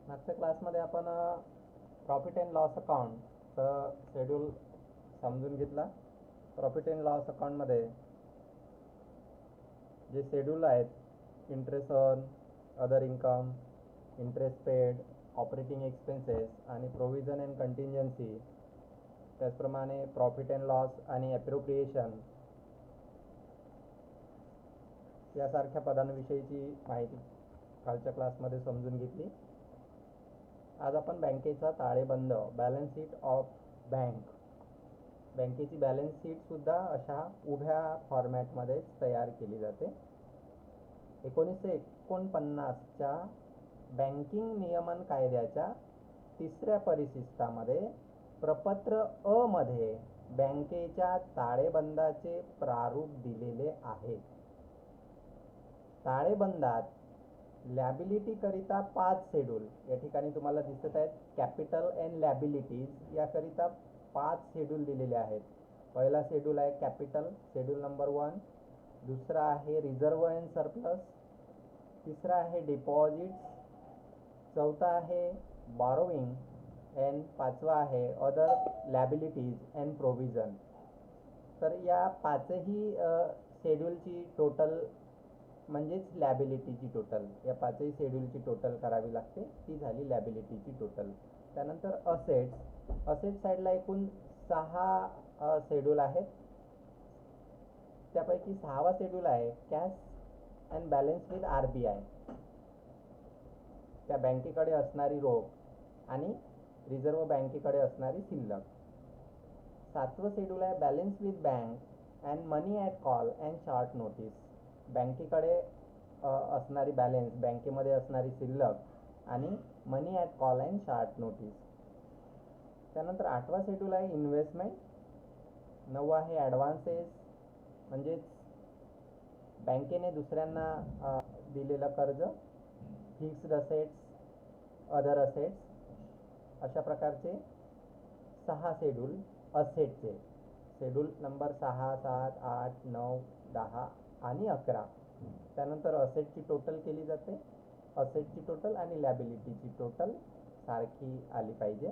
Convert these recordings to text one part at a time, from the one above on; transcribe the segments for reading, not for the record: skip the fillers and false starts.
मागच्या क्लासमध्ये आपण प्रॉफिट अँड लॉस अकाउंटचं शेड्यूल समजून घेतला. प्रॉफिट अँड लॉस अकाउंटमध्ये जे शेड्यूल आहेत, interest earn, other income, interest paid, operating expenses आणि प्रोव्हिजन अँड कंटिंजन्सी, त्याचप्रमाणे प्रॉफिट अँड लॉस आणि ॲप्रोप्रिएशन यासारख्या पदांविषयीची माहिती कालच्या क्लासमध्ये समजून घेतली. आज आपण बँकेचा ताळेबंद, बॅलन्स शीट ऑफ बँकेची बॅलन्स शीटसुद्धा अशा उभ्या फॉर्मॅटमध्येच तयार केली जाते. 1949च्या बँकिंग नियमन कायद्याच्या 3ऱ्या परिशिष्टामध्ये प्रपत्र अ मध्ये बँकेच्या ताळेबंदाचे प्रारूप दिलेले आहे. ताळेबंदात लॅबिलिटी करिता 5 शेड्यूल या ठिकाणी तुम्हाला दिसत आहेत. कॅपिटल अँड लॅबिलिटीज याकरिता 5 शेड्यूल दिलेले आहेत. पहिला शेड्यूल आहे कॅपिटल, शेड्यूल नंबर 1. दुसरा आहे रिझर्व अँड सरप्लस. तिसरा आहे डिपॉझिट्स. चौथा आहे बॉरोविंग अँड 5वा आहे अदर लॅबिलिटीज अँड प्रोव्हिजन. तर या 5ही शेड्यूलची टोटल म्हणजेच लॅबिलिटीची टोटल, या 5ही शेड्यूलची टोटल करावी लागते. ती झाली लॅबिलिटीची टोटल. त्यानंतर असेट्स साईडला एकूण 6 शेड्यूल आहेत. त्यापैकी 6वा शेड्यूल आहे cash and balance with RBI, त्या बँकेकडे असणारी रोख आणि रिझर्व्ह बँकेकडे असणारी शिल्लक. 7वं शेड्यूल आहे balance with bank and money at call and short notice, बँकेकडे असणारी बॅलन्स, बँकेमध्ये असणारी शिल्लक आणि money at call and short notice. त्यानंतर 8वा शेड्यूल आहे इन्व्हेस्टमेंट. 9वा आहे ॲडव्हान्सेस, म्हणजेच बँकेने दुसऱ्यांना दिलेलं कर्ज, फिक्स्ड असेट्स, अदर असेट्स, अशा प्रकारचे 6 शेड्यूल असेटचे. शेड्यूल नंबर 6, 7, 8, 9, 10 आणि 11. त्यानंतर असेटची टोटल केली जाते. असेटची टोटल आणि लॅबिलिटीची टोटल सारखी आली पाहिजे.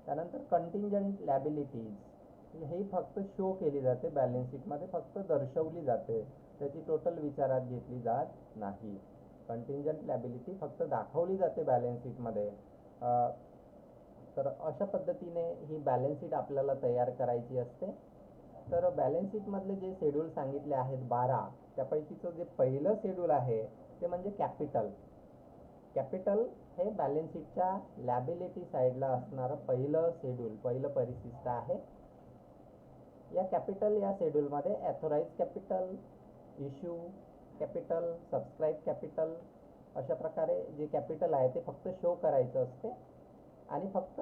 त्यानंतर कंटिंजंट लॅबिलिटीज ही फक्त शो केली जाते बॅलन्स शीटमध्ये, फक्त दर्शवली जाते, त्याची टोटल विचारात घेतली जात नाही. कंटिंजंट लॅबिलिटी फक्त दाखवली जाते बॅलन्स शीटमध्ये. तर अशा पद्धतीने ही बॅलन्स शीट आपल्याला तयार करायची असते. तर बॅलन्स शीटमधले जे शेड्यूल सांगितले आहेत 12, त्यापैकीचं जे पहिलं शेड्यूल आहे ते म्हणजे कॅपिटल. कॅपिटल हे बॅलन्स शीटच्या लॅबिलिटी साईडला असणारं पहिलं शेड्यूल, पहिलं परिशिष्ट आहे. या कॅपिटल या शेड्यूलमध्ये authorise capital, issue capital, subscribe capital, अशा प्रकारे जे कॅपिटल आहे ते फक्त शो करायचं असते आणि फक्त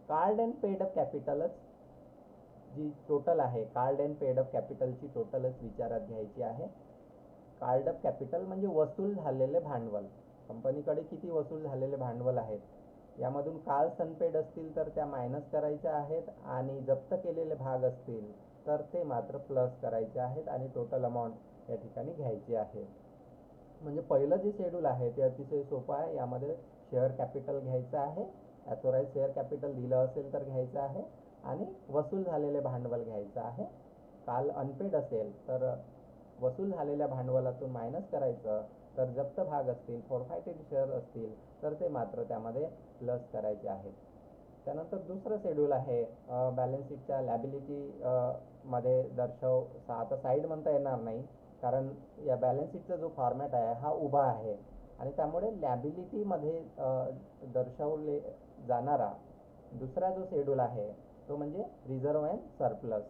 कार्ड अँड पेड अप कॅपिटलच जी टोटल आहे, कार्ड अँड पेड अप कॅपिटलची टोटलच विचारात घ्यायची आहे. कार्ड अप कॅपिटल म्हणजे वसूल झालेले भांडवल, कंपनीकडे किती वसूल झालेले भांडवल आहेत, यामधून काल्स अनपेड असतील तर त्या मायनस करायच्या आहेत आणि जप्त केलेले भाग असतील तर ते मात्र प्लस करायचे आहेत आणि टोटल अमाऊंट या ठिकाणी घ्यायची आहे. म्हणजे पहिलं जे शेड्यूल आहे ते अतिशय सोपं आहे. यामध्ये शेअर कॅपिटल घ्यायचं आहे, ॲथोराइज शेअर कॅपिटल दिलं असेल तर घ्यायचं आहे आणि वसूल झालेले भांडवल घ्यायचं आहे. काल अनपेड असेल तर वसूल झालेल्या भांडवलातून मायनस करायचं, तर जप्त भाग असतील, फॉरफायटेड शेअर असतील तर ते मात्र त्यामध्ये प्लस करायचे आहेत. त्यानंतर दुसरं शेड्यूल आहे बॅलन्स शीटच्या लॅबिलिटी मध्ये आता साईड म्हणता येणार नाही, कारण या बॅलन्स शीटचा जो फॉर्मॅट आहे हा उभा आहे आणि त्यामुळे लॅबिलिटीमध्ये दर्शवले जाणारा दुसरा जो शेड्यूल आहे तो म्हणजे रिझर्व अँड सरप्लस.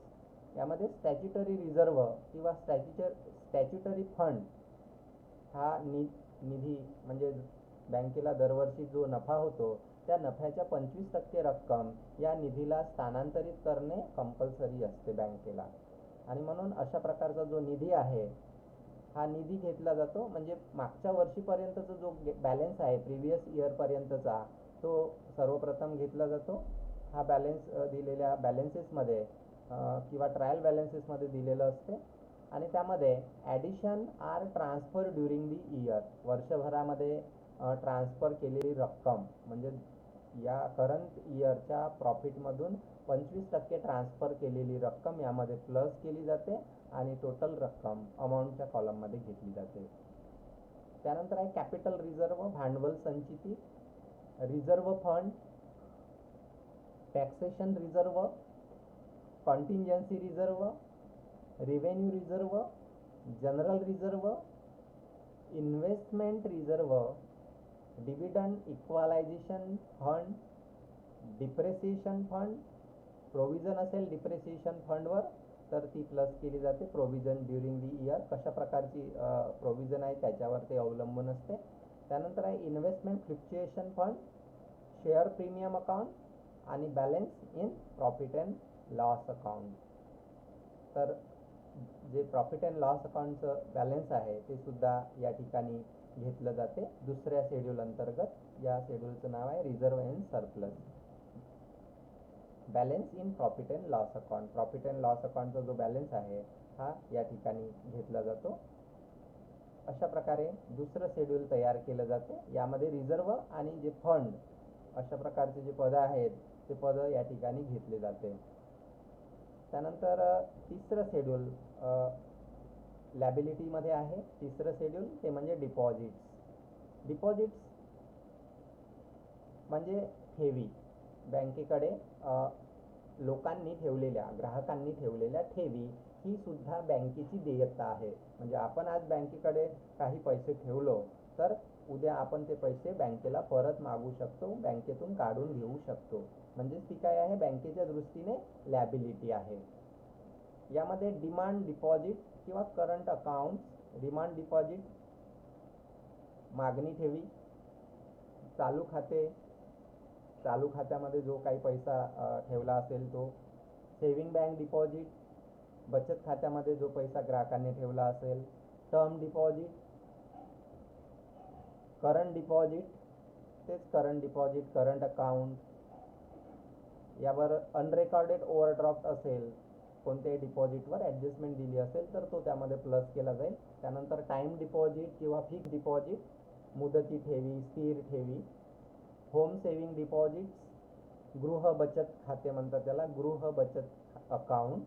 यामध्ये स्टॅच्युटरी रिझर्व किंवा स्टॅच्युटरी फंड हा निधी, म्हणजे बँकेला दरवर्षी जो नफा होतो त्या नफ्याच्या 25% रक्कम या निधीला स्थानांतरित करणे कंपल्सरी असते बँकेला. आणि म्हणून अशा प्रकारचा जो निधी आहे हा निधी घेतला जातो, म्हणजे मागच्या वर्षीपर्यंतचा जो बॅलन्स आहे, प्रिव्हियस इयरपर्यंतचा, तो सर्वप्रथम घेतला जातो. हा बॅलन्स दिलेल्या बॅलन्सेसमध्ये किंवा ट्रायल बॅलन्सेसमध्ये दिलेलं असते आणि त्यामध्ये addition or transfer during the year, वर्षभरामध्ये ट्रान्सफर केलेली रक्कम, म्हणजे या करंट इयरच्या प्रॉफिटमधून 25% ट्रान्सफर केलेली रक्कम यामध्ये प्लस केली जाते आणि टोटल रक्कम अमाऊंटच्या कॉलममध्ये घेतली जाते. त्यानंतर आहे कॅपिटल रिझर्व, भांडवल संचिती, reserve fund, taxation reserve, contingency reserve, revenue reserve, general reserve, investment reserve, dividend equalisation fund, depreciation fund. Provision असेल डिप्रेसिएशन फंडवर तर ती प्लस केली जाते. प्रोव्हिजन ड्युरिंग दी इयर, कशा प्रकारची प्रोव्हिजन आहे त्याच्यावर ते अवलंबून असते. त्यानंतर आहे investment fluctuation fund, share premium account आणि balance in profit and loss account. तर जे प्रॉफिट अँड लॉस अकाउंटचं बॅलन्स आहे ते सुद्धा या ठिकाणी घेतलं जाते दुसऱ्या शेड्यूल अंतर्गत. या शेड्यूलचं नाव आहे reserve and surplus. Balance in profit and loss account, profit and loss अकाउंटचा जो बॅलन्स आहे हा या ठिकाणी घेतला जातो. अशा प्रकारे दुसरं शेड्यूल तयार केलं जाते. यामध्ये रिझर्व आणि जे फंड अशा प्रकारचे जे पदं आहेत ते पदं या ठिकाणी घेतले जाते. त्यानंतर तिसरं शेड्यूल लॅबिलिटीमध्ये आहे. तिसरं शेड्यूल ते म्हणजे डिपॉझिट्स. डिपॉझिट्स म्हणजे ठेवी, बँकेकडे लोकांनी ठेवलेल्या, ग्राहकांनी ठेवलेल्या ठेवी ही सुद्धा बँकेची देयता आहे. म्हणजे आपण आज बँकेकडे काही पैसे ठेवलो तर उद्या आपण ते पैसे बँकेला परत मागू शकतो, बँकेतून काढून घेऊ शकतो. म्हणजे ती काय आहे, बँकेच्या दृष्टीने लॅबिलिटी आहे. यामध्ये डिमांड डिपॉझिट किंवा करंट अकाउंट, डिमांड डिपॉझिट मागणी ठेवी, चालू खाते, चालू खात्यामध्ये जो काही पैसा ठेवला असेल तो, सेविंग बँक डिपॉझिट, बचत खात्यामध्ये जो पैसा ग्राहकांनी ठेवला असेल, टर्म डिपॉझिट, करंट डिपॉझिट, तेच करंट डिपॉझिट, करंट अकाउंट. यावर अनरेकॉर्डेड ओव्हरड्राफ्ट असेल, कोणत्याही डिपॉझिटवर ॲडजस्टमेंट दिली असेल तर तो त्यामध्ये प्लस केला जाईल. त्यानंतर टाईम डिपॉझिट किंवा फिक्स डिपॉझिट, मुदती ठेवी, स्थिर ठेवी, होम सेविंग डिपॉझिट्स, गृह बचत खाते म्हणतात त्याला, गृह बचत अकाउंट,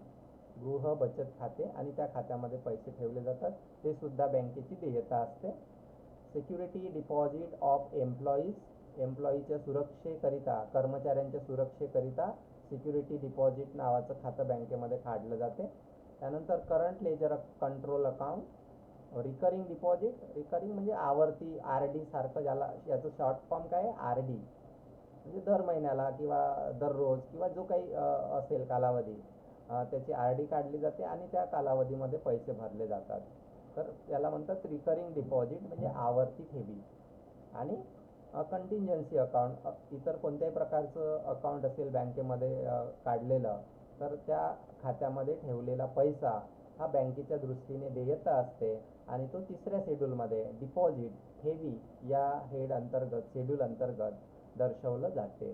गृह बचत खाते आणि त्या खात्यामध्ये पैसे ठेवले जातात, ते सुद्धा बँकेची देयता असते. सिक्युरिटी डिपॉझिट ऑफ एम्प्लॉईज, एम्प्लॉईच्या सुरक्षेकरिता, कर्मचाऱ्यांच्या सुरक्षेकरिता सिक्युरिटी डिपॉझिट नावाचं खातं बँकेमध्ये काढलं जाते. त्यानंतर current ledger control account, recurring deposit, recurring म्हणजे आवर्ती, RD सारखं, ज्याला याचं शॉर्ट फॉर्म काय आहे, RD, म्हणजे दर महिन्याला किंवा दररोज किंवा जो काही असेल कालावधी त्याची RD काढली जाते आणि त्या कालावधीमध्ये पैसे भरले जातात. तर याला म्हणतात रिकरिंग डिपॉझिट, म्हणजे आवर्ती ठेवी. आणि कंटिंजन्सी अकाउंट, इतर कोणत्याही प्रकारचं अकाउंट असेल बँकेमध्ये काढलेलं तर त्या खात्यामध्ये ठेवलेला पैसा हा बँकेच्या दृष्टीने देयता असते आणि तो तिसऱ्या शेड्यूलमध्ये डिपॉझिट, ठेवी या हेड अंतर्गत, शेड्यूल अंतर्गत दर्शवलं जाते.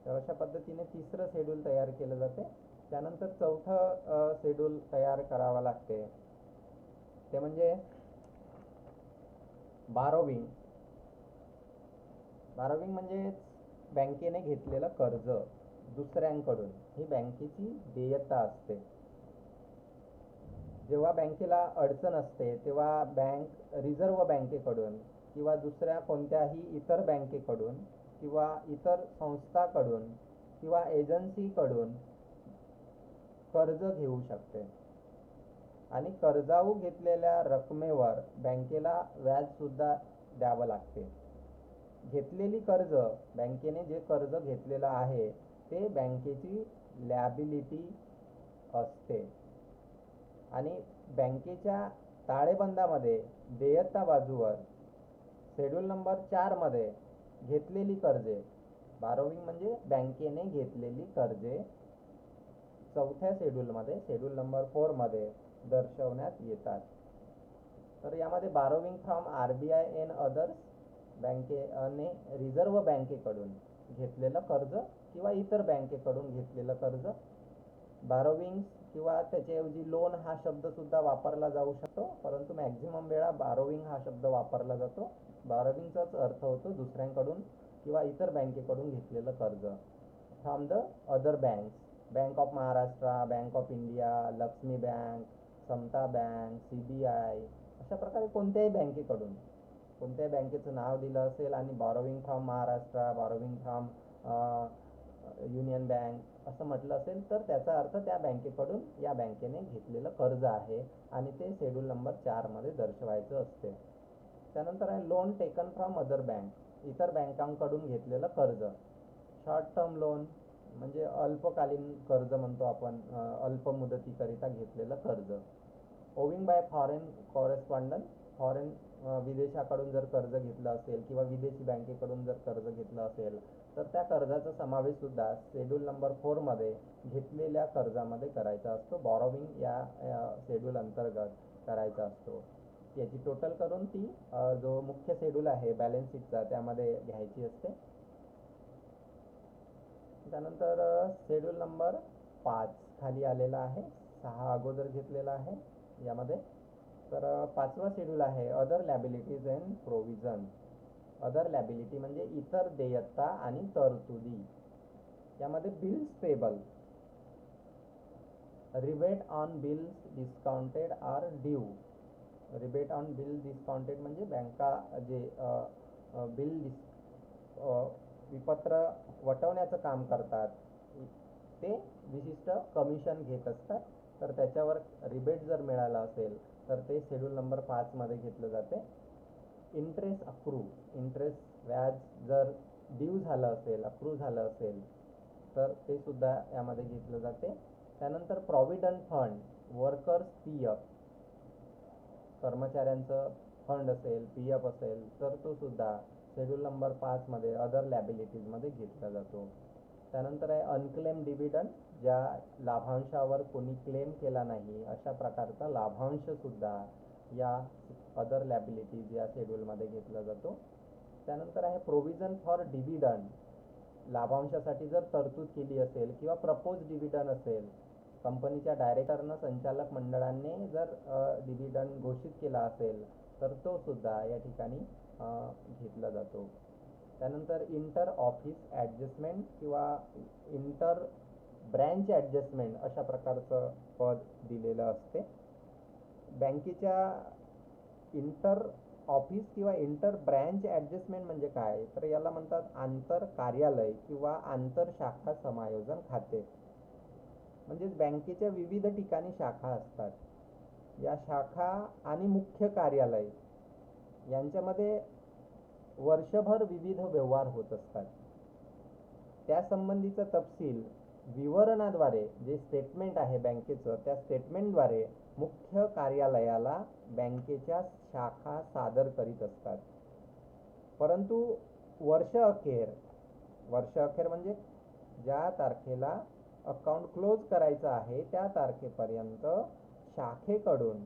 तर अशा पद्धतीने तिसरं शेड्यूल तयार केलं जाते. त्यानंतर चौथं शेड्यूल तयार करावं लागते, ते म्हणजे बॉरोविंग. बॉरोविंग म्हणजे बँकेने घेतलेलं कर्ज दुसऱ्यांकडून, ही बँकेची देयता असते. जेव्हा बँकेला अडचण असते तेव्हा बँक रिझर्व बँकेकडून किंवा दुसऱ्या कोणत्याही इतर बँकेकडून किंवा इतर संस्थाकडून किंवा एजन्सीकडून कर्ज घेऊ शकते आणि कर्जाऊ घेतलेल्या रकमेवर बँकेला व्याजसुद्धा द्यावं लागते. घेतलेली कर्ज, बँकेने जे कर्ज घेतलेलं आहे ते बँकेची लॅबिलिटी असते आणि बँकेच्या ताळेबंदामध्ये देयता बाजूवर शेड्यूल नंबर 4 मध्ये घेतलेली कर्जे, बॉरोविंग म्हणजे बँकेने घेतलेली कर्जे, चौथ्या शेड्यूलमध्ये, शेड्यूल नंबर 4 मध्ये दर्शवण्यात येतात. तर यामध्ये बॉरोविंग फ्रॉम RBI एंड अदर्स, बँकेने रिझर्व बँकेकडून घेतलेलं कर्ज किंवा इतर बँकेकडून घेतलेलं कर्ज, बॉरोविंग्स किंवा त्याच्याऐवजी लोन हा शब्द सुद्धा वापरला जाऊ शकतो, परंतु मॅक्झिमम वेळा बॉरोविंग हा शब्द वापरला जातो. बॉरोविंगचाच अर्थ होतो दुसऱ्यांकडून किंवा इतर बँकेकडून घेतलेलं कर्ज. From the other banks, bank of Maharashtra, bank of India, Lakshmi bank, समता बँक, CBI, अशा प्रकारे कोणत्याही बँकेकडून कोणत्याही बँकेचं नाव दिलं असेल आणि borrowing from Maharashtra, borrowing from Union Bank असं म्हटलं असेल तर त्याचा अर्थ त्या बँकेकडून या बँकेने घेतलेलं कर्ज आहे आणि ते शेड्यूल नंबर 4 मध्ये दर्शवायचं असते. त्यानंतर आहे loan taken from other bank, इतर बँकांकडून घेतलेलं कर्ज. शॉर्ट टर्म लोन म्हणजे अल्पकालीन कर्ज म्हणतो आपण, अल्प मुदतीकरिता घेतलेलं कर्ज. Owing by foreign correspondent, foreign विदेशाकडून जर कर्ज घेतलं असेल किंवा विदेशी बँकेकडून जर कर्ज घेतलं असेल तर त्या कर्जाचा समावेश सुद्धा शेड्यूल नंबर 4 मध्ये घेतलेल्या कर्जामध्ये करायचा असतो. बॉरोविंग या शेड्यूल अंतर्गत करायचा असतो. याची टोटल करून ती जो मुख्य शेड्यूल आहे बॅलन्स शीटचा त्यामध्ये घ्यायची असते. त्यानंतर शेड्यूल नंबर 5 खाली आलेला आहे, 6 अगोदर घेतलेला आहे यामध्ये. तर 5वा शेड्यूल आहे other liabilities and provision. Other liability म्हणजे इतर देयता आणि तरतुदी. यामध्ये bills payable, rebate on bills discounted are due. Rebate on bill discounted म्हणजे बँका जे बिल विपत्र वटवण्याचं काम करतात ते विशिष्ट कमिशन घेत असतात, तर त्याच्यावर रिबेट जर मिळाला असेल तर ते शेड्यूल नंबर 5 मध्ये घेतलं जाते. इंटरेस्ट अक्रू, इंटरेस्ट व्याज जर ड्यू झालं असेल, अक्रू झालं असेल तर ते सुद्धा यामध्ये घेतलं जाते. त्यानंतर प्रॉव्हिडंट फंड, वर्कर्स PF, कर्मचाऱ्यांचं फंड असेल, PF असेल तर तो सुद्धा शेड्यूल नंबर 5 मध्ये अदर लॅबिलिटीज मध्ये घेतला जातो. त्यानंतर आहे अनक्लेम डिव्हिडंड, ज्या लाभांशावर कोणी क्लेम केला नाही अशा प्रकारचा लाभांश सुद्धा या अदर लॅबिलिटीज या शेड्यूलमध्ये घेतला जातो. त्यानंतर आहे प्रोव्हिजन फॉर डिव्हिडंड, लाभांशासाठी जर तरतूद केली असेल किंवा प्रपोज डिव्हिडंड असेल, कंपनीच्या डायरेक्टरनं संचालक मंडळाने जर डिव्हिडंड घोषित केला असेल तर तो सुद्धा या ठिकाणी घेतला जातो. त्यानंतर इंटर ऑफिस ॲडजस्टमेंट किंवा इंटर ब्रँच ॲडजस्टमेंट अशा प्रकारचं पद दिलेलं असते. बँकेच्या इंटर ऑफिस किंवा इंटर ब्रँच ॲडजस्टमेंट म्हणजे काय, तर याला म्हणतात आंतर कार्यालय किंवा आंतर शाखा समायोजन खाते. म्हणजेच बँकेच्या विविध ठिकाणी शाखा असतात. या शाखा आणि मुख्य कार्यालय यांच्यामध्ये वर्षभर विविध व्यवहार होत असतात. त्यासंबंधीचा तपशील विवरणाद्वारे, जे स्टेटमेंट आहे बँकेचं त्या स्टेटमेंटद्वारे मुख्य कार्यालयाला बँकेच्या शाखा सादर करीत असतात. परंतु वर्ष अखेर म्हणजे ज्या तारखेला अकाउंट क्लोज करायचं आहे त्या तारखेपर्यंत शाखेकडून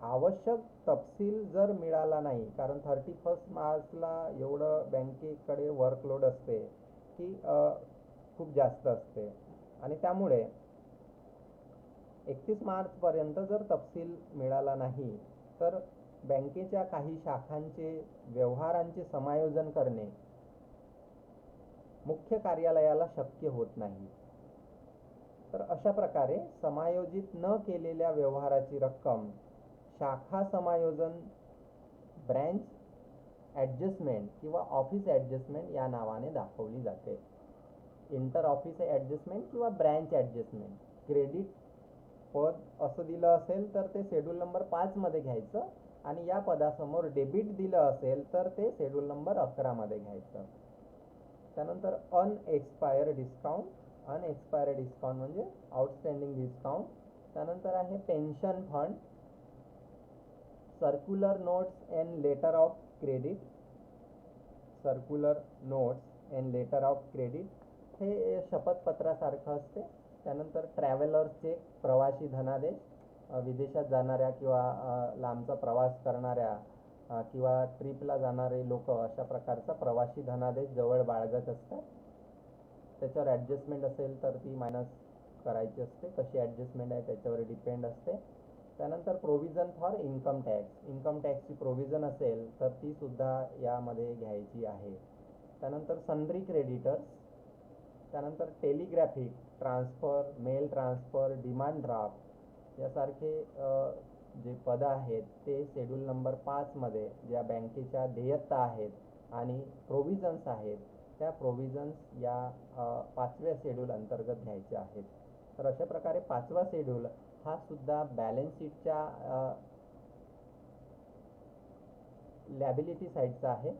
आवश्यक तपशील जर मिळाला नाही, कारण 31 मार्चला एवढं बँकेकडे वर्कलोड असते की खूप जास्त असते आणि त्यामुळे 31 मार्चपर्यंत जर तपशील मिळाला नाही तर बँकेच्या काही शाखांचे व्यवहारांचे समायोजन करणे मुख्य कार्यालयाला शक्य होत नाही. तर अशा प्रकारे समायोजित न केलेल्या व्यवहाराची रक्कम शाखा समायोजन, ब्रँच ॲडजस्टमेंट किंवा ऑफिस ॲडजस्टमेंट या नावाने दाखवली जाते. इंटर ऑफिस ॲडजस्टमेंट किंवा ब्रँच ॲडजस्टमेंट. क्रेडिट पद असं दिलं असेल तर ते शेड्यूल नंबर 5 मध्ये घ्यायचं आणि या पदासमोर डेबिट दिलं असेल तर ते शेड्यूल नंबर 11 मध्ये घ्यायचं. त्यानंतर अनएक्सपायर्ड डिस्काउंट, अनएक्सपायर्ड डिस्काउंट म्हणजे आउटस्टँडिंग डिस्काउंट. त्यानंतर आहे pension fund, circular notes and letter of credit. Circular notes and letter of credit हे शपथपत्रासारखं असते. त्यानंतर ट्रॅव्हलर चेक, प्रवासी धनादेश, विदेशात जाणाऱ्या किंवा लांबचा प्रवास करणाऱ्या किंवा ट्रिपला जाणारे लोक अशा प्रकारचा प्रवासी धनादेश जवळ बाळगत असतात. त्याच्यावर ॲडजस्टमेंट असेल तर ती मायनस करायची असते. कशी ॲडजस्टमेंट आहे त्याच्यावर डिपेंड असते. त्यानंतर provision for income tax, income टॅक्सची प्रोव्हिजन असेल तर ती सुद्धा यामध्ये घ्यायची आहे. त्यानंतर सन्ड्री क्रेडिटर्स, त्यानंतर telegraphic transfer, mail transfer, demand draft यासारखे जे पदं आहेत ते शेड्यूल नंबर 5मध्ये ज्या बँकेच्या देयता आहेत आणि प्रोव्हिजन्स आहेत त्या प्रोव्हिजन्स या 5व्या शेड्यूल अंतर्गत घ्यायचे आहेत. तर अशा प्रकारे 5वा शेड्यूल हा सुद्धा बॅलन्स शीटच्या लॅबिलिटी साईडचा आहे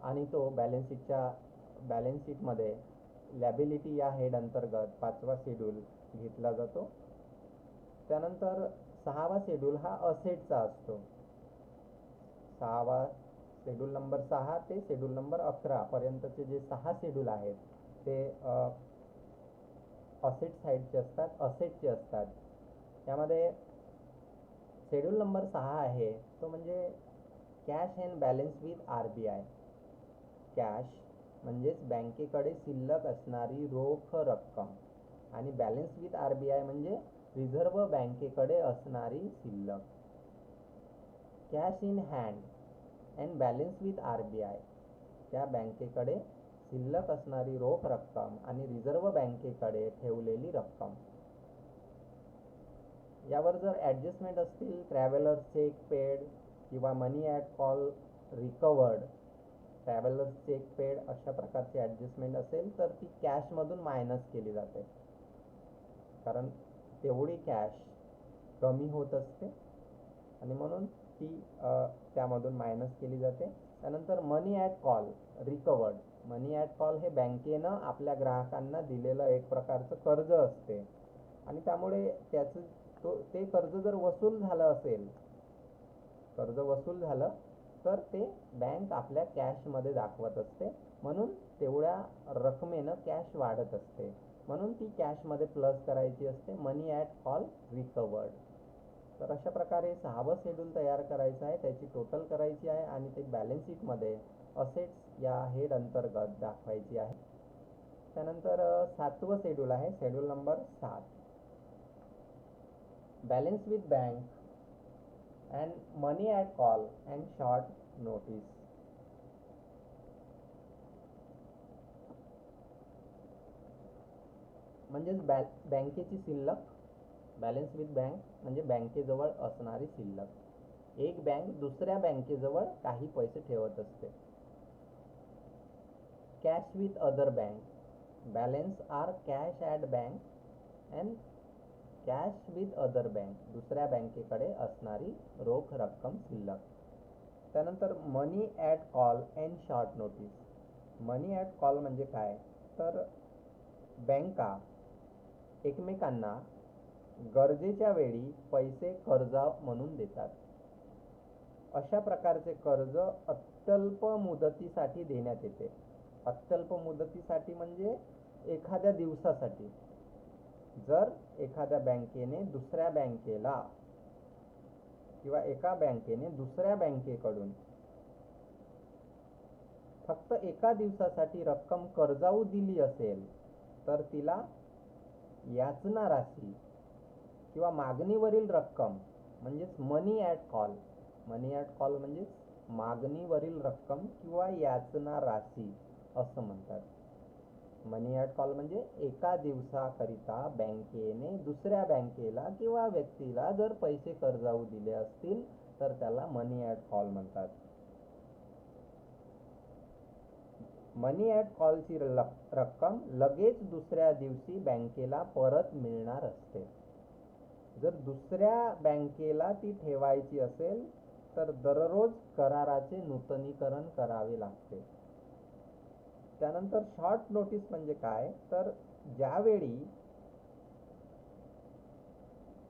आणि तो बॅलन्स शीटमध्ये लॅबिलिटी या हेड अंतर्गत 5वा शेड्यूल घेतला जातो. त्यानंतर 6वा शेड्यूल हा असेटचा असतो. 6वा शेड्यूल नंबर 6 ते शेड्यूल नंबर 11 पर्यंतचे जे 6 शेड्यूल आहेत ते असेट साईडचे असतात, असेटचे असतात. यामध्ये शेड्यूल नंबर 6 आहे तो म्हणजे cash and balance with RBI. Cash म्हणजेच बँकेकडे शिल्लक असणारी रोख रक्कम आणि बॅलन्स विथ RBI म्हणजे रिझर्व्ह बँकेकडे असणारी शिल्लक. Cash in hand and balance with RBI, त्या बँकेकडे शिल्लक असणारी रोख रक्कम आणि रिझर्व्ह बँकेकडे ठेवलेली रक्कम. यावर जर ॲडजस्टमेंट असतील, ट्रॅव्हलर्स चेक पेड किंवा money at call recovered, travellers cheque paid अशा प्रकारची ॲडजस्टमेंट असेल तर ती कॅशमधून मायनस केली जाते, कारण तेवढी कॅश कमी होत असते आणि म्हणून ती त्यामधून मायनस केली जाते. त्यानंतर money at call recovered, money at call हे बँकेनं आपल्या ग्राहकांना दिलेलं एक प्रकारचं कर्ज असते आणि त्यामुळे ते कर्ज जर वसूल झालं असेल, कर्ज वसूल झालं तर ते बँक आपल्या कॅशमध्ये दाखवत असते, म्हणून तेवढ्या रकमेनं कॅश वाढत असते, म्हणून ती कॅशमध्ये प्लस करायची असते, मनी ॲट कॉल रिकवर्ड. तर अशा प्रकारे 6वं शेड्यूल तयार करायचं आहे, त्याची टोटल करायची आहे आणि ते बॅलन्स शीटमध्ये असेट्स या हेड अंतर्गत दाखवायची आहे. त्यानंतर 7वं शेड्यूल आहे, schedule number 7, balance with bank and money at call and short notice. म्हणजेच बँकेची शिल्लक, बॅलन्स विथ बँक म्हणजे बँकेजवळ असणारी शिल्लक. एक बँक दुसऱ्या बँकेजवळ काही पैसे ठेवत असते. Cash with other bank, balance or cash at bank and cash with other bank, दुसऱ्या बँकेकडे असणारी रोख रक्कम शिल्लक. त्यानंतर money at call and short notice. Money at call म्हणजे काय, तर बँका एकमेकांना गरजेच्या वेळी पैसे कर्ज म्हणून देतात. अशा प्रकारचे कर्ज अत्यल्प मुदतीसाठी देण्यात येते. अत्यल्प मुदतीसाठी म्हणजे एखाद्या दिवसासाठी. जर एखाद्या बँकेने दुसऱ्या बँकेला किंवा एका बँकेने दुसऱ्या बँकेकडून फक्त एका दिवसासाठी रक्कम कर्जाऊ दिली असेल तर तिला याचना राशी किंवा मागणीवरील रक्कम म्हणजेच money at call, money at call म्हणजेच मागणीवरील रक्कम किंवा याचना राशी असं म्हणतात. मनी ॲट कॉल म्हणजे एका दिवसाकरिता बँकेने दुसऱ्या बँकेला किंवा व्यक्तीला जर पैसे कर्जाऊ दिले असतील तर त्याला मनी ॲट कॉल म्हणतात. मनी ॲट कॉलची रक्कम लगेच दुसऱ्या दिवशी बँकेला परत मिळणार असते. जर दुसऱ्या बँकेला ती ठेवायची असेल तर दररोज कराराचे नूतनीकरण करावे लागते. त्यानंतर शॉर्ट नोटीस म्हणजे काय, तर ज्यावेळी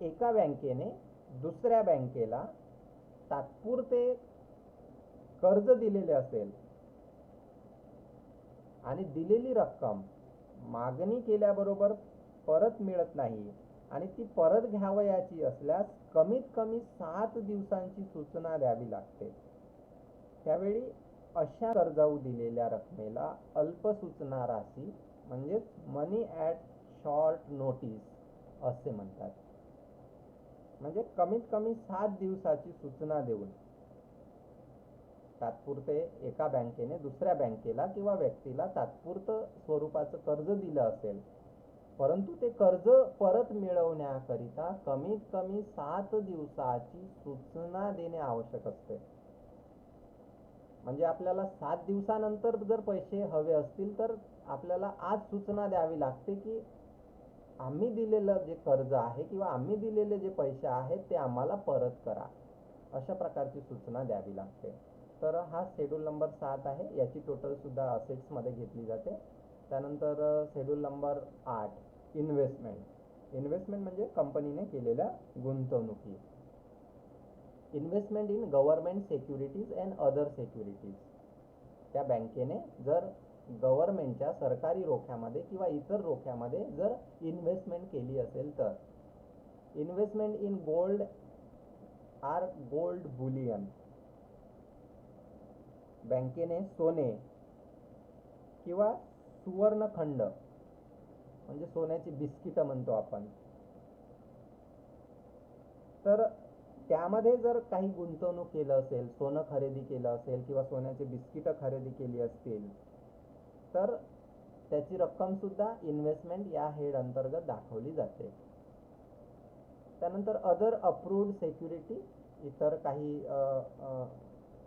एका बँकेने दुसऱ्या बँकेला तात्पुरते कर्ज दिलेले असेल आणि दिलेली रक्कम मागणी केल्याबरोबर परत मिळत नाही आणि ती परत घ्यावयाची असल्यास कमीत कमी 7 दिवसांची सूचना द्यावी लागते. त्यावेळी अशा कर्जाऊ दिलेल्या रकमेला अल्पसूचना राशी म्हणजेच मनी ॲट शॉर्ट नोटीस असे म्हणतात. म्हणजे कमीत कमी 7 दिवसाची सूचना देऊन तात्पुरते एका बँकेने दुसऱ्या बँकेला किंवा व्यक्तीला तात्पुरतं स्वरूपाचं कर्ज दिलं असेल, परंतु ते कर्ज परत मिळवण्याकरिता कमीत कमी 7 दिवसाची सूचना देणे आवश्यक असते. म्हणजे आपल्याला 7 दिवसानंतर जर पैसे हवे असतील तर आपल्याला आज सूचना द्यावी लागते की आम्ही दिलेलं जे कर्ज आहे किंवा आम्ही दिलेले जे पैसे आहेत ते आम्हाला परत करा, अशा प्रकारची सूचना द्यावी लागते. तर हा शेड्यूल नंबर 7 आहे. याची टोटल सुद्धा असेट्समध्ये घेतली जाते. त्यानंतर शेड्यूल नंबर 8 इन्व्हेस्टमेंट म्हणजे कंपनीने केलेल्या गुंतवणुकी. Investment in government securities and other securities. त्या बँकेने जर गव्हर्नमेंटच्या सरकारी रोख्यामध्ये किंवा इतर रोख्यामध्ये जर इन्व्हेस्टमेंट केली असेल तर. Investment in gold or gold bullion. बँकेने सोने किंवा सुवर्णखंड म्हणजे सोन्याची बिस्किटं म्हणतो आपण, तर त्यामध्ये जर काही गुंतवणूक केलं असेल, सोनं खरेदी केलं असेल किंवा सोन्याची बिस्किटं खरेदी केली असतील तर त्याची रक्कम सुद्धा इन्व्हेस्टमेंट या हेड अंतर्गत दाखवली जाते. त्यानंतर अदर अप्रूव्ड सिक्युरिटी, इतर काही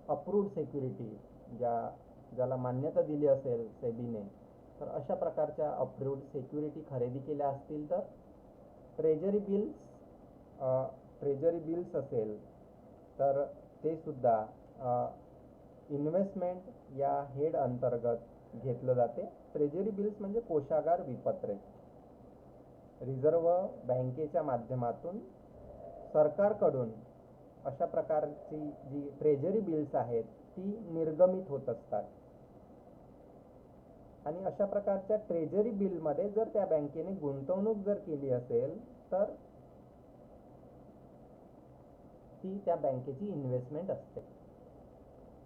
अप्रूव्ड सिक्युरिटी ज्याला मान्यता दिली असेल सेबीने, तर अशा प्रकारच्या अप्रूव्ड सिक्युरिटी खरेदी केल्या असतील तर ट्रेजरी बिल्स असेल तर ते सुद्धा इन्व्हेस्टमेंट या हेड अंतर्गत घेतलं जाते. ट्रेजरी बिल्स म्हणजे कोषागार विपत्रे. रिझर्व्ह बँकेच्या माध्यमातून सरकारकडून अशा प्रकारची जी ट्रेजरी बिल्स आहेत ती निर्गमित होत असतात आणि अशा प्रकारच्या ट्रेजरी बिलमध्ये जर त्या बँकेने गुंतवणूक जर केली असेल तर ती त्या बँकेची इन्व्हेस्टमेंट असते.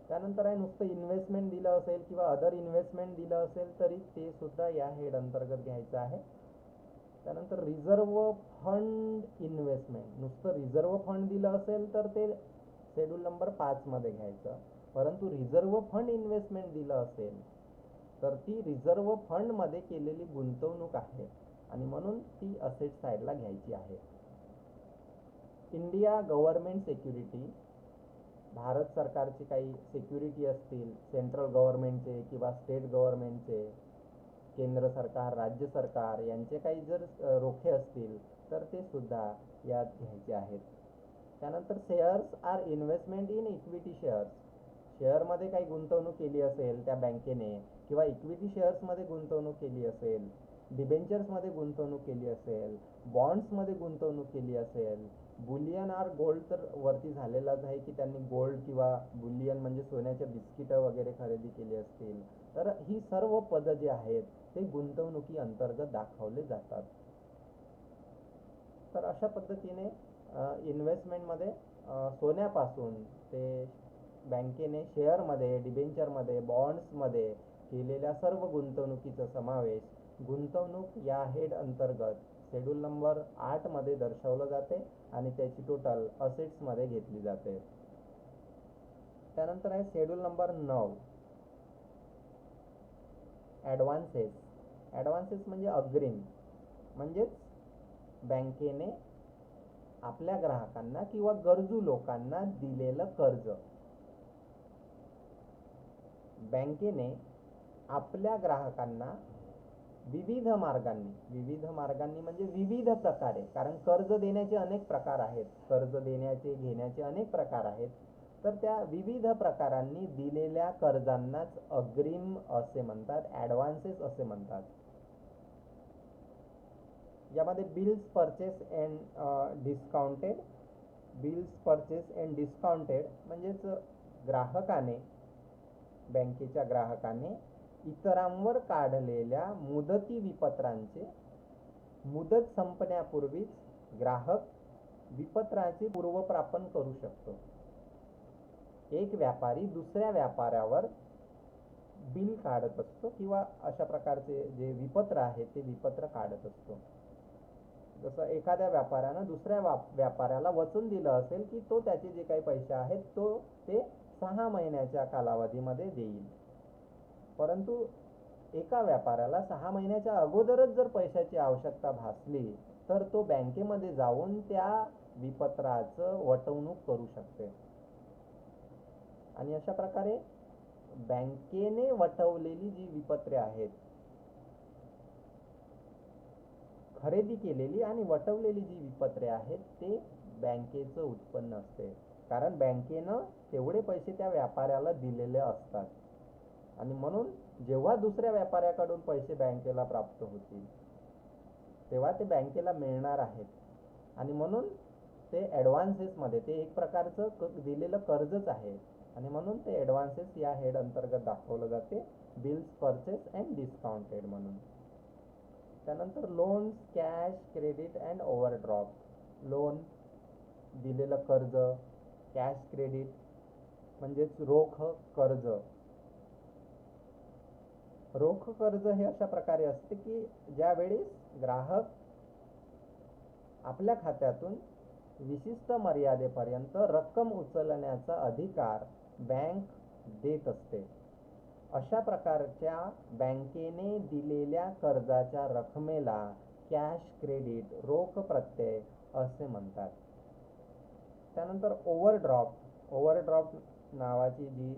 त्यानंतर आहे नुसतं इन्व्हेस्टमेंट दिलं असेल किंवा अदर इन्व्हेस्टमेंट दिलं असेल तरी ते सुद्धा या हेड अंतर्गत घ्यायचं आहे. त्यानंतर रिझर्व्ह फंड इन्व्हेस्टमेंट. नुसतं रिझर्व्ह फंड दिलं असेल तर ते शेड्यूल नंबर 5 मध्ये घ्यायचं, परंतु रिझर्व्ह फंड इन्व्हेस्टमेंट दिलं असेल तर ती रिझर्व्ह फंड मध्ये केलेली गुंतवणूक आहे आणि म्हणून ती असेट साईडला घ्यायची आहे. इंडिया गव्हर्नमेंट सिक्युरिटी, भारत सरकारची काही सिक्युरिटी असतील, सेंट्रल गव्हर्नमेंटचे किंवा स्टेट गव्हर्नमेंटचे, केंद्र सरकार, राज्य सरकार यांचे काही जर रोखे असतील तर ते सुद्धा यात घ्यायचे आहेत. त्यानंतर shares or investment in equity shares. शेअरमध्ये काही गुंतवणूक केली असेल त्या बँकेने किंवा इक्विटी शेअर्समध्ये गुंतवणूक केली असेल, डिबेंचर्समध्ये गुंतवणूक केली असेल, बॉन्ड्समध्ये गुंतवणूक केली असेल, बुलियन आर गोल्ड तर वरती झालेलाच आहे की त्यांनी गोल्ड किंवा बुलियन म्हणजे सोन्याच्या बिस्किटं वगैरे खरेदी केली असतील, तर ही सर्व पदं जी आहेत ते गुंतवणुकी अंतर्गत दाखवले जातात. तर अशा पद्धतीने इन्व्हेस्टमेंटमध्ये सोन्यापासून ते बँकेने शेअरमध्ये, डिबेंचरमध्ये, बॉन्ड्समध्ये केलेल्या सर्व गुंतवणुकीचा समावेश गुंतवणूक या हेड अंतर्गत शेड्यूल नंबर 8 मध्ये दर्शवलं जाते आणि त्याची टोटल असेट्समध्ये घेतली जाते. त्यानंतर आहे शेड्यूल नंबर 9 ॲडव्हान्सेस. ॲडव्हान्सेस म्हणजे अग्रिम, म्हणजेच बँकेने आपल्या ग्राहकांना किंवा गरजू लोकांना दिलेलं कर्ज. बँकेने आपल्या ग्राहकांना विविध मार्गांनी म्हणजे विविध प्रकारे, कारण कर्ज देण्याचे अनेक प्रकार आहेत, कर्ज देण्याचे घेण्याचे अनेक प्रकार आहेत, तर त्या विविध प्रकारांनी दिलेल्या कर्जांनाच अग्रिम असे म्हणतात, ॲडव्हान्सेस असे म्हणतात. यामध्ये बिल्स परचेस अँड डिस्काउंटेड म्हणजेच बँकेच्या ग्राहकाने इतरांवर काढलेल्या मुदती विपत्रांचे मुदत संपण्यापूर्वीच ग्राहक विपत्राचे पूर्वप्रापन करू शकतो. एक व्यापारी दुसऱ्या व्यापाऱ्यावर बिल काढत असतो किंवा अशा प्रकारचे जे विपत्र आहे ते विपत्र काढत असतो. जसं एखाद्या व्यापाऱ्यानं दुसऱ्या व्यापाऱ्याला वचन दिलं असेल की तो त्याचे जे काही पैसे आहेत ते 6 महिन्याच्या कालावधीमध्ये देईल, परंतु एका व्यापाऱ्याला 6 महिन्याच्या अगोदरच जर पैशाची आवश्यकता भासली तर तो बँकेमध्ये जाऊन त्या विपत्राचं वटवणूक करू शकते. आणि अशा प्रकारे बँकेने वटवलेली जी विपत्रे आहेत, खरेदी केलेली आणि वटवलेली जी विपत्रे आहेत ते बँकेचं उत्पन्न असते, कारण बँकेनं तेवढे पैसे त्या व्यापाऱ्याला दिलेले असतात. आणि म्हणून जेव्हा दुसऱ्या व्यापाऱ्याकडून पैसे बँकेला प्राप्त होतील तेव्हा ते बँकेला मिळणार आहेत. आणि म्हणून ते ॲडव्हान्सेसमध्ये, ते एक प्रकारचं दिलेलं कर्जच आहे आणि म्हणून ते ॲडव्हान्सेस या हेड अंतर्गत दाखवलं जाते, बिल्स परचेस अँड डिस्काउंटेड म्हणून. त्यानंतर loans, cash, credit and overdraft. Loan दिलेलं कर्ज, कॅश क्रेडिट म्हणजेच रोख कर्ज. रोख कर्ज हे अशा प्रकारे असते की ज्यावेळेस ग्राहक आपल्या खात्यातून विशिष्ट मर्यादेपर्यंत रक्कम उचलण्याचा अधिकार बँक देत असते. अशा प्रकारच्या बँकेने दिलेल्या कर्जाच्या रकमेला कॅश क्रेडिट, रोख प्रत्यय असे म्हणतात. त्यानंतर ओव्हरड्राफ्ट नावाची जी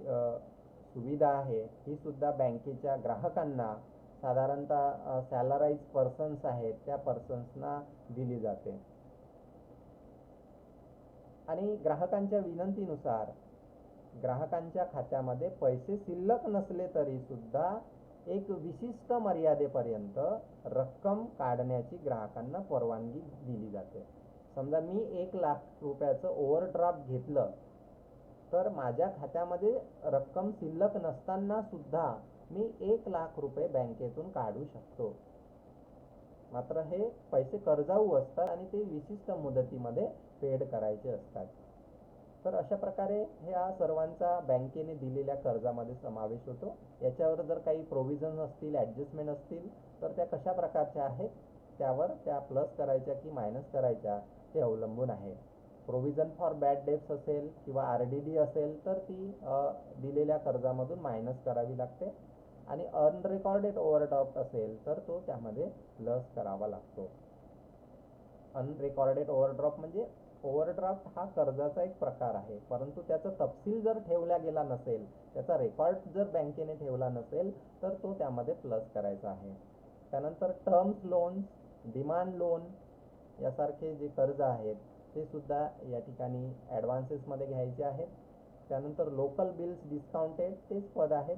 सुविधा आहे ही सुद्धा बँकेच्या ग्राहकांना, साधारणतः सॅलराइज पर्सन्स आहेत त्या पर्सन्सना दिली जाते. आणि ग्राहकांच्या विनंतीनुसार ग्राहकांच्या खात्यामध्ये पैसे शिल्लक नसले तरी सुद्धा एक विशिष्ट मर्यादेपर्यंत रक्कम काढण्याची ग्राहकांना परवानगी दिली जाते. समजा मी 1 लाख रुपयाचं ओव्हरड्राफ्ट घेतलं तर माझ्या खात्यामध्ये रक्कम शिल्लक नसताना सुद्धा मी 1 लाख रुपये बँकेतून काढू शकतो. मात्र हे पैसे कर्जाऊ असतात आणि ते विशिष्ट मुदतीमध्ये पेड करायचे असतात. तर अशा प्रकारे ह्या सर्वांचा बँकेने दिलेल्या कर्जामध्ये समावेश होतो. याच्यावर जर काही प्रोव्हिजन असतील, ॲडजस्टमेंट असतील तर त्या कशा प्रकारच्या आहेत त्यावर त्या प्लस करायच्या की मायनस करायच्या ते अवलंबून आहे. प्रोव्हिजन फॉर बॅड डेट्स असेल किंवा RDD असेल तर ती दिलेल्या कर्जामधून मायनस करावी लागते आणि अनरेकॉर्डेड ओव्हरड्राफ्ट असेल तर तो त्यामध्ये प्लस करावा लागतो. अनरेकॉर्डेड ओव्हरड्राफ्ट म्हणजे ओव्हरड्राफ्ट हा कर्जाचा एक प्रकार आहे, परंतु त्याचा तपशील जर ठेवला गेला नसेल, त्याचा रेकॉर्ड जर बँकेने ठेवला नसेल तर तो त्यामध्ये प्लस करायचा आहे. त्यानंतर टर्म्स लोन्स, डिमांड लोन यासारखे जे कर्ज आहेत ते सुद्धा या ठिकाणी ॲडव्हान्सेसमध्ये घ्यायचे आहेत. त्यानंतर लोकल बिल्स डिस्काउंटेड तेच पद आहे,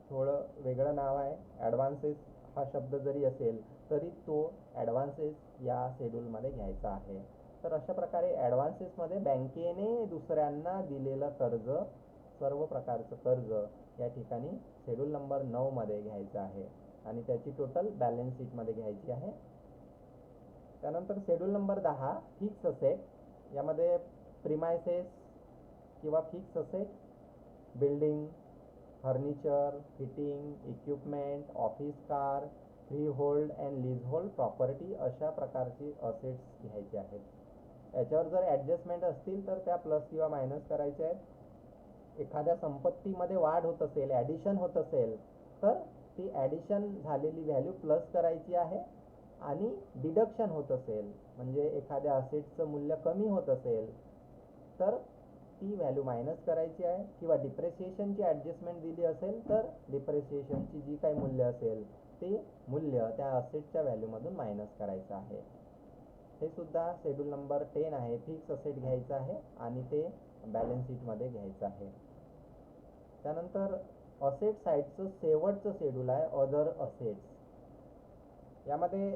थोडं वेगळं नाव आहे. ॲडव्हान्सेस हा शब्द जरी असेल तरी तो ॲडव्हान्सेस या शेड्यूलमध्ये घ्यायचा आहे. तर अशा प्रकारे ॲडव्हान्सेसमध्ये बँकेने दुसऱ्यांना दिलेलं कर्ज, सर्व प्रकारचं कर्ज या ठिकाणी शेड्यूल नंबर 9 मध्ये घ्यायचं आहे आणि त्याची टोटल बॅलन्स शीटमध्ये घ्यायची आहे. त्यानंतर शेड्यूल नंबर 10 फिक्स असेट. यामध्ये प्रिमायसेस किंवा fix asset, building, furniture, fitting, equipment, office car, free hold and lease hold property अशा प्रकारची असेट्स घ्यायचे आहेत. याच्यावर जर ॲडजस्टमेंट असतील तर त्या प्लस किंवा मायनस करायच्या आहेत. एखाद्या संपत्तीमध्ये वाढ होत असेल, ॲडिशन होत असेल तर ती ॲडिशन झालेली व्हॅल्यू प्लस करायची आहे आणि डिडक्शन होत असेल म्हणजे एखाद्या असेटचं मूल्य कमी होत असेल तर ती व्हॅल्यू मायनस करायची आहे. किंवा डिप्रेशिएशनची ॲडजस्टमेंट दिली असेल तर डिप्रेशिएशनची जी काही मूल्य असेल ते मूल्य त्या असेटच्या व्हॅल्यूमधून मायनस करायचं आहे. हे सुद्धा शेड्यूल नंबर 10 आहे. फिक्स असेट घ्यायचं आहे आणि ते बॅलन्स शीटमध्ये घ्यायचं आहे. त्यानंतर असेट साईडचं शेवटचं शेड्यूल आहे अदर असेट्स. यामध्ये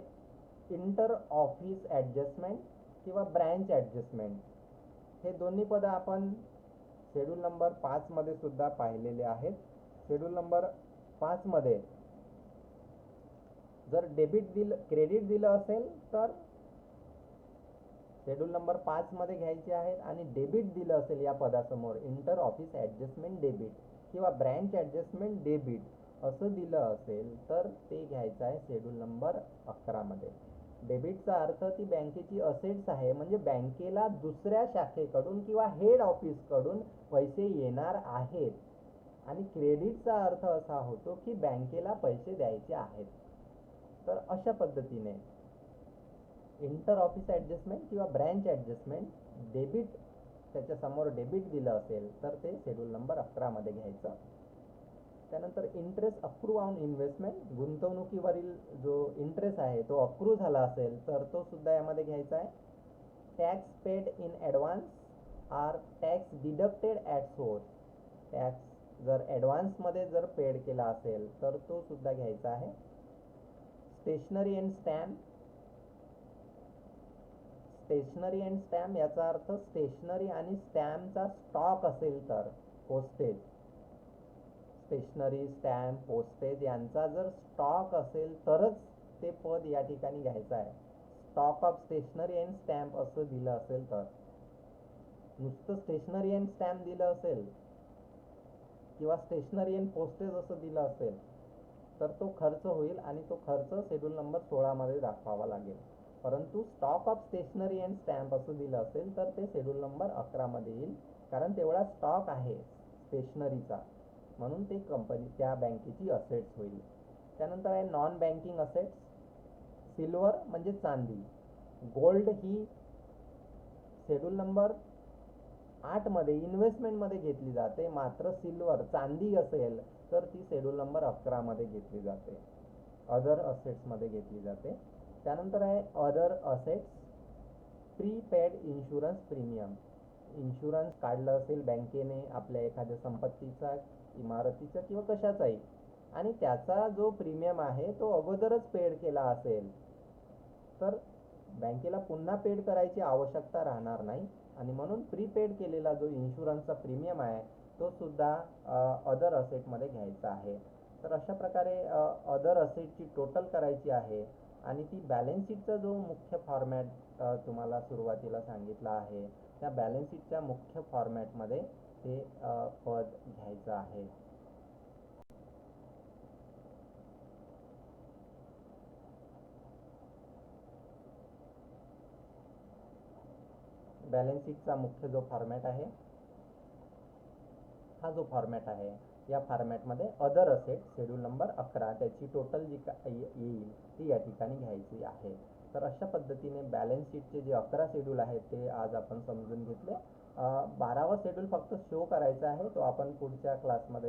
इंटर ऑफिस ॲडजस्टमेंट किंवा ब्रँच ॲडजस्टमेंट हे दोन्ही पदं आपण शेड्यूल नंबर 5 मध्ये सुद्धा पाहिलेले आहेत. शेड्यूल नंबर 5 मध्ये जर क्रेडिट दिलं असेल तर शेड्यूल नंबर 5 मध्ये घ्यायचे आहेत आणि डेबिट दिलं असेल या पदासमोर इंटर ऑफिस ॲडजस्टमेंट डेबिट किंवा ब्रँच ॲडजस्टमेंट डेबिट असं दिलं असेल तर ते घ्यायचं आहे शेड्यूल नंबर 11 मध्ये. डेबिटचा अर्थ ती बँकेची असेट्स आहे, म्हणजे बँकेला दुसऱ्या शाखेकडून किंवा हेड ऑफिसकडून पैसे येणार आहेत. आणि क्रेडिटचा अर्थ असा होतो की बँकेला पैसे द्यायचे आहेत. तर अशा पद्धतीने इंटर ऑफिस ॲडजस्टमेंट किंवा ब्रँच ॲडजस्टमेंट, डेबिट त्याच्यासमोर डेबिट दिलं असेल तर ते शेड्यूल नंबर 11 मध्ये घ्यायचं. त्यानंतर इंटरेस्ट अक्रू ऑन इन्व्हेस्टमेंट, गुंतवणुकीवरील जो इंटरेस्ट आहे तो अक्रू झाला असेल तर तो सुद्धा यामध्ये घ्यायचा आहे. Tax paid in advance or tax deducted at source, tax जर ॲडव्हान्समध्ये जर पेड केला असेल तर तो सुद्धा घ्यायचा आहे. Stationery and stamp, stationery and stamp याचा अर्थ स्टेशनरी आणि स्टॅम्पचा स्टॉक असेल तर पोस्टेज, स्टेशनरी, स्टॅम्प, पोस्टेज यांचा जर स्टॉक असेल तरच ते पद या ठिकाणी घ्यायचं आहे. Stock of stationery and stamp असं दिलं असेल तर, नुसतं स्टेशनरी अँड स्टॅम्प दिलं असेल किंवा स्टेशनरी अँड पोस्टेज असं दिलं असेल तर तो खर्च होईल आणि तो खर्च शेड्यूल नंबर 16 मध्ये दाखवावा लागेल. परंतु stock of stationery and stamp असं दिलं असेल तर ते शेड्यूल नंबर 11 मध्ये येईल, कारण तेवढा स्टॉक आहे स्टेशनरीचा, म्हणून ते त्या बँकेची असेट्स होईल. त्यानंतर आहे नॉन बँकिंग असेट्स. सिल्वर म्हणजे चांदी, गोल्ड ही शेड्यूल नंबर 8 मध्ये इन्व्हेस्टमेंटमध्ये घेतली जाते, मात्र सिल्वर चांदी असेल तर ती शेड्यूल नंबर 11 मध्ये घेतली जाते, अदर असेट्समध्ये घेतली जाते. त्यानंतर आहे other assets. Prepaid insurance premium, insurance काढलं असेल बँकेने आपल्या एखाद्या संपत्तीचा, इमारतीचा किंवा कशाचाही, आणि त्याचा जो प्रीमियम आहे तो अगोदरच पेड केला असेल तर बँकेला पुन्हा पेड करायची आवश्यकता राहणार नाही, आणि म्हणून प्रीपेड केलेला जो इन्शुरन्सचा प्रीमियम आहे तो सुद्धा अदर असेटमध्ये घ्यायचा आहे. तर अशा प्रकारे अदर असेटची टोटल करायची आहे, आणि ती बॅलन्स शीटचा जो मुख्य फॉर्मॅट तुम्हाला सुरुवातीला सांगितला आहे त्या बॅलन्स शीटच्या मुख्य फॉर्मॅटमध्ये ते पद घ्यायचं आहे. बॅलन्स शीटचा मुख्य जो फॉर्मॅट आहे, हा जो फॉर्मॅट आहे या फॉर्मॅटमध्ये अदर असेट शेड्यूल नंबर 11 त्याची टोटल जी येईल ती या ठिकाणी घ्यायची आहे. तर अशा पद्धतीने बॅलन्स शीटचे जे 11 शेड्यूल आहेत ते आज आपण समजून घेतले. 12वा शेड्यूल फक्त शो करायचा आहे, तो आपण पुढच्या क्लासमध्ये